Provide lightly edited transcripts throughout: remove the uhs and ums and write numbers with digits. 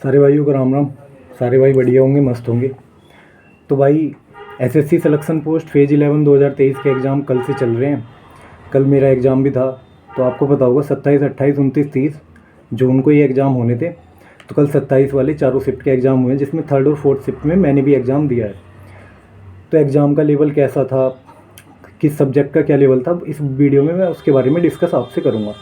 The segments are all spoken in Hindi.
सारे भाइयों को राम राम। सारे भाई बढ़िया होंगे, मस्त होंगे। तो भाई एसएससी सिलेक्शन पोस्ट फेज 11 2023 के एग्ज़ाम कल से चल रहे हैं। कल मेरा एग्ज़ाम भी था। तो आपको पता होगा 27, 28, 29, 30 जून को ये एग्ज़ाम होने थे। तो कल 27 वाले चारों शिफ्ट के एग्ज़ाम हुए, जिसमें थर्ड और फोर्थ शिफ्ट में मैंने भी एग्ज़ाम दिया है। तो एग्ज़ाम का लेवल कैसा था, किस सब्जेक्ट का क्या लेवल था, इस वीडियो में मैं उसके बारे में डिस्कस आपसे करूँगा,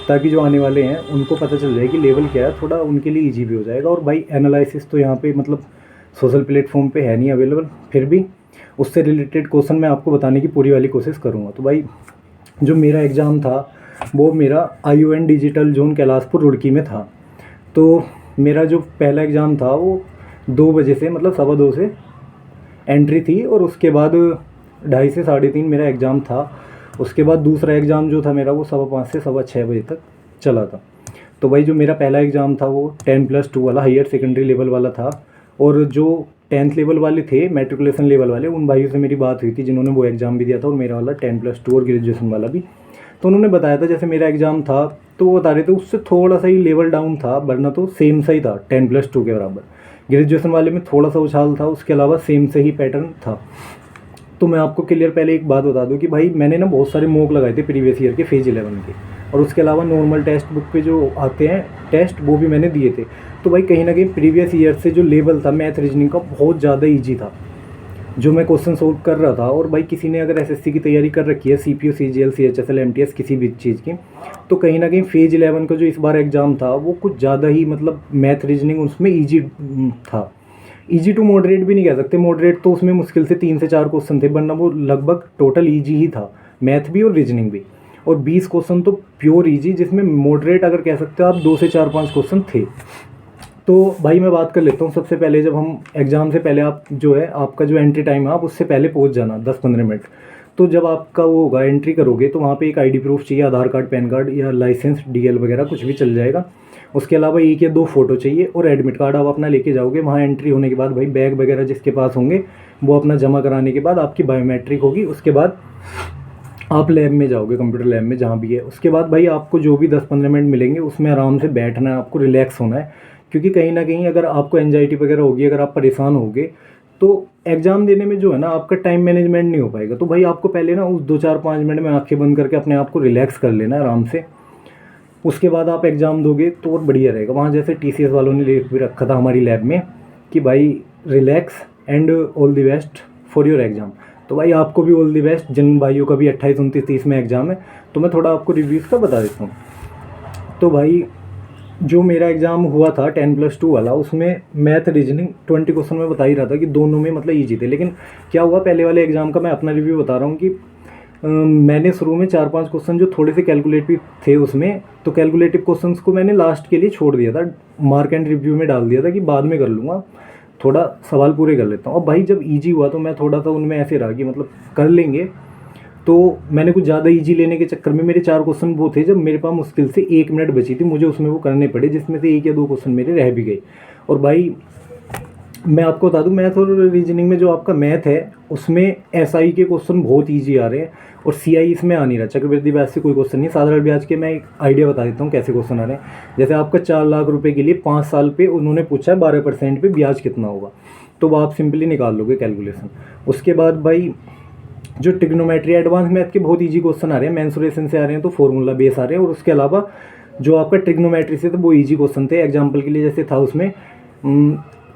ताकि जो आने वाले हैं उनको पता चल जाए कि लेवल क्या है, थोड़ा उनके लिए ईजी भी हो जाएगा। और भाई एनालिसिस तो यहाँ पे मतलब सोशल प्लेटफॉर्म पे है नहीं अवेलेबल, फिर भी उससे रिलेटेड क्वेश्चन मैं आपको बताने की पूरी वाली कोशिश करूँगा। तो भाई जो मेरा एग्ज़ाम था वो मेरा ION digital zone Kailashpur Roorkee में था। तो मेरा जो पहला एग्ज़ाम था वो 2 बजे से मतलब 2:15 से एंट्री थी, और उसके बाद 2:30 से 3:30 मेरा एग्ज़ाम था। उसके बाद दूसरा एग्ज़ाम जो था मेरा वो 5:15 से 6:15 बजे तक चला था। तो भाई जो मेरा पहला एग्ज़ाम था वो 10+2 वाला हायर सेकेंडरी लेवल वाला था। और जो 10th लेवल वाले थे, मैट्रिकुलेशन लेवल वाले, उन भाइयों से मेरी बात हुई थी जिन्होंने वो एग्ज़ाम भी दिया था, और मेरा वाला 10+2 और ग्रेजुएशन वाला भी। तो उन्होंने बताया था जैसे मेरा एग्ज़ाम था, तो वो बता रहे थे उससे थोड़ा सा ही लेवल डाउन था, वरना तो सेम सा ही था 10+2 के बराबर। ग्रेजुएशन वाले में थोड़ा सा उछाल था, उसके अलावा सेम से ही पैटर्न था। तो मैं आपको क्लियर पहले एक बात बता दूं कि भाई मैंने ना बहुत सारे मॉक लगाए थे प्रीवियस ईयर के फेज 11 के, और उसके अलावा नॉर्मल टेक्स्ट बुक पे जो आते हैं टेस्ट वो भी मैंने दिए थे। तो भाई कहीं ना कहीं प्रीवियस ईयर से जो लेवल था मैथ रीजनिंग का बहुत ज़्यादा ईजी था जो मैं क्वेश्चन सोल्व कर रहा था। और भाई किसी ने अगर एसएससी की तैयारी कर रखी है, CPO CGL CHSL MTS किसी भी चीज़ की, तो कहीं ना कहीं फेज 11 का जो इस बार एग्ज़ाम था वो कुछ ज़्यादा ही मतलब मैथ रीजनिंग उसमें ईजी था। ईजी टू मॉडरेट भी नहीं कह सकते, मॉडरेट तो उसमें मुश्किल से 3 से 4 क्वेश्चन थे, वरना वो लगभग टोटल ईजी ही था, मैथ भी और रीजनिंग भी। और 20 क्वेश्चन तो प्योर ईजी, जिसमें मॉडरेट अगर कह सकते हो आप 2 से 4-5 क्वेश्चन थे। तो भाई मैं बात कर लेता हूँ सबसे पहले, जब हम एग्ज़ाम से पहले आप जो है आपका जो एंट्री टाइम है आप उससे पहले पहुँच जाना 10-15 मिनट। तो जब आपका वो होगा एंट्री करोगे तो वहाँ पे एक ID प्रूफ चाहिए, आधार कार्ड, पैन कार्ड या लाइसेंस, DL वगैरह कुछ भी चल जाएगा। उसके अलावा 1 या 2 फ़ोटो चाहिए, और एडमिट कार्ड आप अपना लेके जाओगे। वहाँ एंट्री होने के बाद भाई बैग वगैरह जिसके पास होंगे वो अपना जमा कराने के बाद आपकी बायोमेट्रिक होगी। उसके बाद आप लैब में जाओगे, कंप्यूटर लैब में जहाँ भी है। उसके बाद भाई आपको जो भी 10-15 मिनट मिलेंगे उसमें आराम से बैठना है, आपको रिलैक्स होना है। क्योंकि कहीं ना कहीं अगर आपको एंजाइटी वगैरह होगी, अगर आप परेशान होगे, तो एग्ज़ाम देने में जो है ना आपका टाइम मैनेजमेंट नहीं हो पाएगा। तो भाई आपको पहले ना उस 2-4-5 मिनट में आंखें बंद करके अपने आप को रिलैक्स कर लेना है आराम से। उसके बाद आप एग्ज़ाम दोगे तो और बढ़िया रहेगा। वहाँ जैसे TCS वालों ने लिख भी रखा था हमारी लैब में कि भाई relax and all the best for your exam. तो भाई आपको भी ऑल द बेस्ट, जिन भाइयों का भी 28, 29, 30 में एग्ज़ाम है। तो मैं थोड़ा आपको रिव्यूज़ का बता देता हूँ। तो भाई जो मेरा एग्ज़ाम हुआ था 10+2 वाला, उसमें मैथ रीजनिंग 20 क्वेश्चन में बता ही रहा था कि दोनों में मतलब ईजी थे। लेकिन क्या हुआ, पहले वाले एग्ज़ाम का मैं अपना रिव्यू बता रहा हूँ कि मैंने शुरू में 4-5 क्वेश्चन जो थोड़े से कैलकुलेटिव थे उसमें, तो कैलकुलेटिव क्वेश्चंस को मैंने लास्ट के लिए छोड़ दिया था, मार्क एंड रिव्यू में डाल दिया था कि बाद में कर लूँगा, थोड़ा सवाल पूरे कर लेता हूँ। अब भाई जब ईजी हुआ तो मैं थोड़ा सा उनमें ऐसे रहा कि मतलब कर लेंगे। तो मैंने कुछ ज़्यादा ईजी लेने के चक्कर में मेरे 4 क्वेश्चन वो थे जब मेरे पास मुश्किल से 1 मिनट बची थी, मुझे उसमें वो करने पड़े, जिसमें से 1 या 2 क्वेश्चन मेरे रह भी गए। और भाई मैं आपको बता दूं, मैथ और रीजनिंग में जो आपका मैथ है उसमें SI के क्वेश्चन बहुत ईजी आ रहे हैं, और CI इसमें आ नहीं रहा। चक्रवृद्धि ब्याज से कोई क्वेश्चन नहीं, साधारण ब्याज के मैं एक आइडिया बता देता हूँ कैसे क्वेश्चन आ रहे हैं। जैसे आपका 4 लाख रुपए के लिए 5 साल पे उन्होंने पूछा है 12% पे ब्याज कितना होगा, तो वो आप सिंपली निकाल लोगे कैलकुलेशन। उसके बाद भाई जो ट्रिग्नोमेट्री एडवांस मैथ के बहुत ईजी क्वेश्चन आ रहे हैं, मेंसुरेशन से आ रहे हैं, तो फॉर्मूला बेस आ रहे हैं। और उसके अलावा जो आपका ट्रिग्नोमेट्री से तो वो ईजी क्वेश्चन थे। एग्जाम्पल के लिए जैसे था उसमें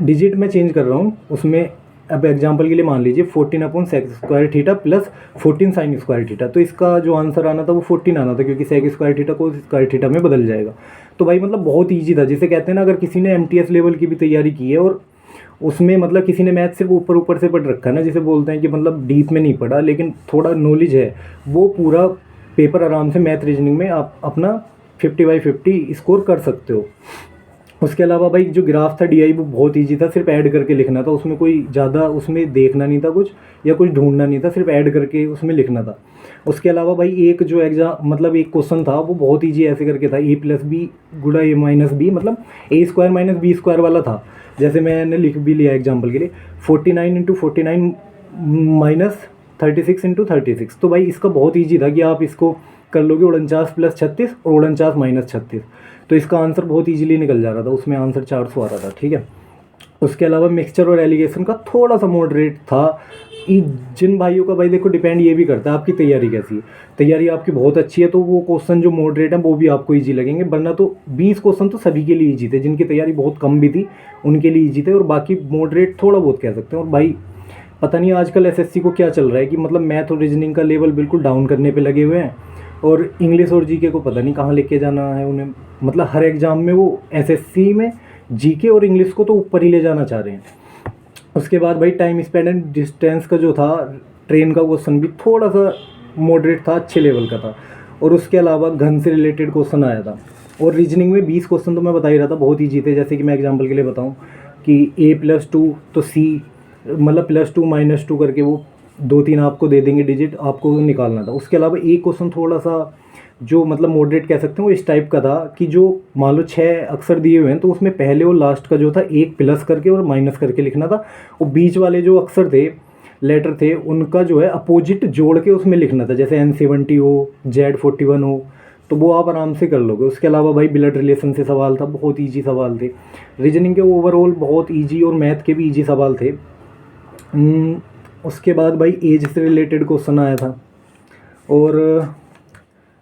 डिजिट में चेंज कर रहा हूँ उसमें। अब एग्जाम्पल के लिए मान लीजिए 14/sec² theta plus 14 sin² theta, तो इसका जो आंसर आना था वो 14 आना था, क्योंकि sec² थीटा को स्क्वायर थीटा में बदल जाएगा। तो भाई मतलब बहुत ईजी था, जिसे कहते हैं ना, अगर किसी ने MTS लेवल की भी तैयारी की है और उसमें मतलब किसी ने मैथ सिर्फ ऊपर ऊपर से पढ़ रखा है ना, जिसे बोलते हैं कि मतलब डीप में नहीं पढ़ा लेकिन थोड़ा नॉलेज है, वो पूरा पेपर आराम से मैथ रीजनिंग में आप अपना 50/50 स्कोर कर सकते हो। उसके अलावा भाई जो ग्राफ था DI वो बहुत इजी था, सिर्फ ऐड करके लिखना था, उसमें कोई ज़्यादा उसमें देखना नहीं था कुछ, या कुछ ढूंढना नहीं था, सिर्फ ऐड करके उसमें लिखना था। उसके अलावा भाई एक जो एग्जाम मतलब एक क्वेश्चन था वो बहुत ईजी ऐसे करके था, A+B गुणा A-B, मतलब A² - B² वाला था। जैसे मैंने लिख भी लिया एग्जाम्पल के लिए 49 × 49 - 36 × 36। तो भाई इसका बहुत ईजी था कि आप इसको कर लोगे 49 + 36 और 49 - 36। तो इसका आंसर बहुत ईजिली निकल जा रहा था, उसमें आंसर 400 आ रहा था, ठीक है। उसके अलावा मिक्सचर और एलिगेशन का थोड़ा सा मॉडरेट था। जिन भाइयों का भाई देखो डिपेंड ये भी करता है आपकी तैयारी कैसी है। तैयारी आपकी बहुत अच्छी है तो वो क्वेश्चन जो मॉडरेट है वो भी आपको ईजी लगेंगे, वरना तो 20 क्वेश्चन तो सभी के लिए ईजी थे, जिनकी तैयारी बहुत कम भी थी उनके लिए ईजी थे, और बाकी मॉडरेट थोड़ा बहुत कह सकते हैं। और भाई पता नहीं आजकल एसएससी को क्या चल रहा है कि मतलब मैथ और रीजनिंग का लेवल बिल्कुल डाउन करने पे लगे हुए हैं, और इंग्लिश और जीके को पता नहीं कहाँ लेके जाना है उन्हें। मतलब हर एग्ज़ाम में वो एसएससी में जीके और इंग्लिश को तो ऊपर ही ले जाना चाह रहे हैं। उसके बाद भाई टाइम स्पेंड एंड डिस्टेंस का जो था ट्रेन का क्वेश्चन भी थोड़ा सा मॉडरेट था, अच्छे लेवल का था। और उसके अलावा घन से रिलेटेड क्वेश्चन आया था। और रीजनिंग में 20 क्वेश्चन तो मैं बता ही रहा था बहुत ईजी थे। जैसे कि मैं एग्जांपल के लिए बताऊं कि a+2 तो c मतलब +2 -2 करके वो 2-3 आपको दे देंगे डिजिट, आपको निकालना था। उसके अलावा एक क्वेश्चन थोड़ा सा जो मतलब मॉडरेट कह सकते हैं वो इस टाइप का था कि जो मान लो 6 अक्षर दिए हुए हैं तो उसमें पहले और लास्ट का जो था एक प्लस करके और माइनस करके लिखना था, और बीच वाले जो अक्षर थे लेटर थे उनका जो है अपोजिट जोड़ के उसमें लिखना था, जैसे N70 हो, Z41 हो, तो वो आप आराम से कर लोगे। उसके अलावा भाई ब्लड रिलेशन से सवाल था, बहुत ईजी सवाल थे। रीजनिंग के ओवरऑल बहुत ईजी और मैथ के भी ईजी सवाल थे। उसके बाद भाई एज से रिलेटेड क्वेश्चन आया था। और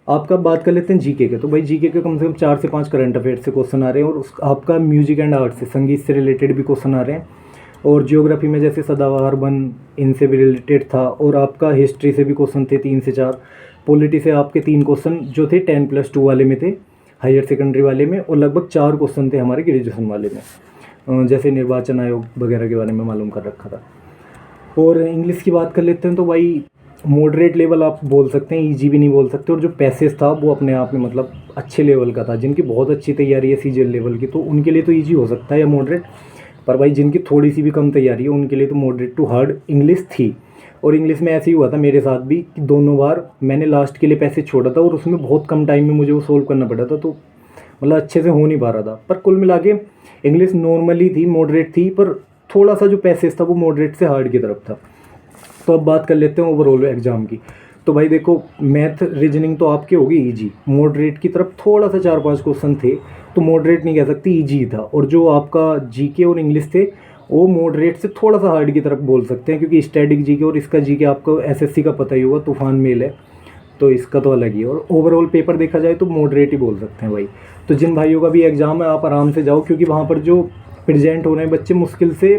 आपका बात कर लेते हैं जीके के। तो भाई जीके के कम से कम 4 से 5 करंट अफेयर्स से क्वेश्चन आ रहे हैं, और आपका म्यूजिक एंड आर्ट से, संगीत से रिलेटेड भी क्वेश्चन आ रहे हैं। और जियोग्राफी में जैसे सदाबहार वन इनसे भी रिलेटेड था, और आपका हिस्ट्री से भी क्वेश्चन थे 3 से 4। पॉलिटी से आपके 3 क्वेश्चन जो थे 10+2 वाले में थे, हायर सेकेंडरी वाले में, और लगभग 4 क्वेश्चन थे हमारे ग्रेजुएशन वाले में, जैसे निर्वाचन आयोग वगैरह के बारे में मालूम कर रखा था। और इंग्लिश की बात कर लेते हैं तो भाई मॉडरेट लेवल आप बोल सकते हैं, ईजी भी नहीं बोल सकते। और जो पैसेज था वो अपने आप में मतलब अच्छे लेवल का था। जिनकी बहुत अच्छी तैयारी है सीजीएल लेवल की तो उनके लिए तो ईजी हो सकता है या मॉडरेट, पर भाई जिनकी थोड़ी सी भी कम तैयारी है उनके लिए तो मॉडरेट टू हार्ड इंग्लिश थी। और इंग्लिश में ऐसे ही हुआ था मेरे साथ भी कि दोनों बार मैंने लास्ट के लिए पैसेज छोड़ा था और उसमें बहुत कम टाइम में मुझे वो सोल्व करना पड़ा था, तो मतलब अच्छे से हो नहीं पा रहा था। पर कुल मिला के इंग्लिश नॉर्मली थी, मॉडरेट थी, पर थोड़ा सा जो पैसेज था वो मॉडरेट से हार्ड की तरफ था। तो अब बात कर लेते हैं ओवरऑल एग्जाम की। तो भाई देखो मैथ रीजनिंग तो आपके होगी ईजी, मॉडरेट की तरफ थोड़ा सा 4-5 क्वेश्चन थे, तो मॉडरेट नहीं कह सकती, ईजी था। और जो आपका जीके और इंग्लिश थे वो मॉडरेट से थोड़ा सा हार्ड की तरफ बोल सकते हैं, क्योंकि स्टैटिक जीके और इसका जीके आपको एसएससी का पता ही होगा, तूफान मेल है, तो इसका तो अलग ही है। और ओवरऑल पेपर देखा जाए तो मॉडरेट ही बोल सकते हैं भाई। तो जिन भाइयों का भी एग्ज़ाम है आप आराम से जाओ, क्योंकि वहाँ पर जो प्रेजेंट हो रहे हैं बच्चे मुश्किल से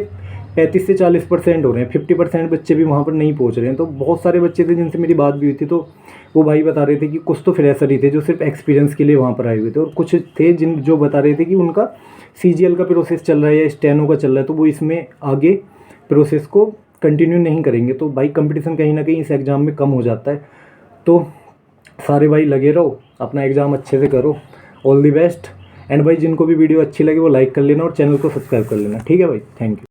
35 से 40% हो रहे हैं, 50% बच्चे भी वहाँ पर नहीं पहुँच रहे हैं। तो बहुत सारे बच्चे थे जिनसे मेरी बात भी हुई थी, तो वो भाई बता रहे थे कि कुछ तो फ्रेशर ही थे जो सिर्फ एक्सपीरियंस के लिए वहाँ पर आए हुए थे, और कुछ थे जो बता रहे थे कि उनका सीजीएल का प्रोसेस चल रहा है या स्टेनो का चल रहा है, तो वो इसमें आगे प्रोसेस को कंटिन्यू नहीं करेंगे। तो भाई कंपटीशन कहीं ना कहीं इस एग्ज़ाम में कम हो जाता है। तो सारे भाई लगे रहो, अपना एग्ज़ाम अच्छे से करो, ऑल दी बेस्ट। एंड भाई जिनको भी वीडियो अच्छी लगे वो लाइक कर लेना और चैनल को सब्सक्राइब कर लेना, ठीक है भाई, थैंक यू।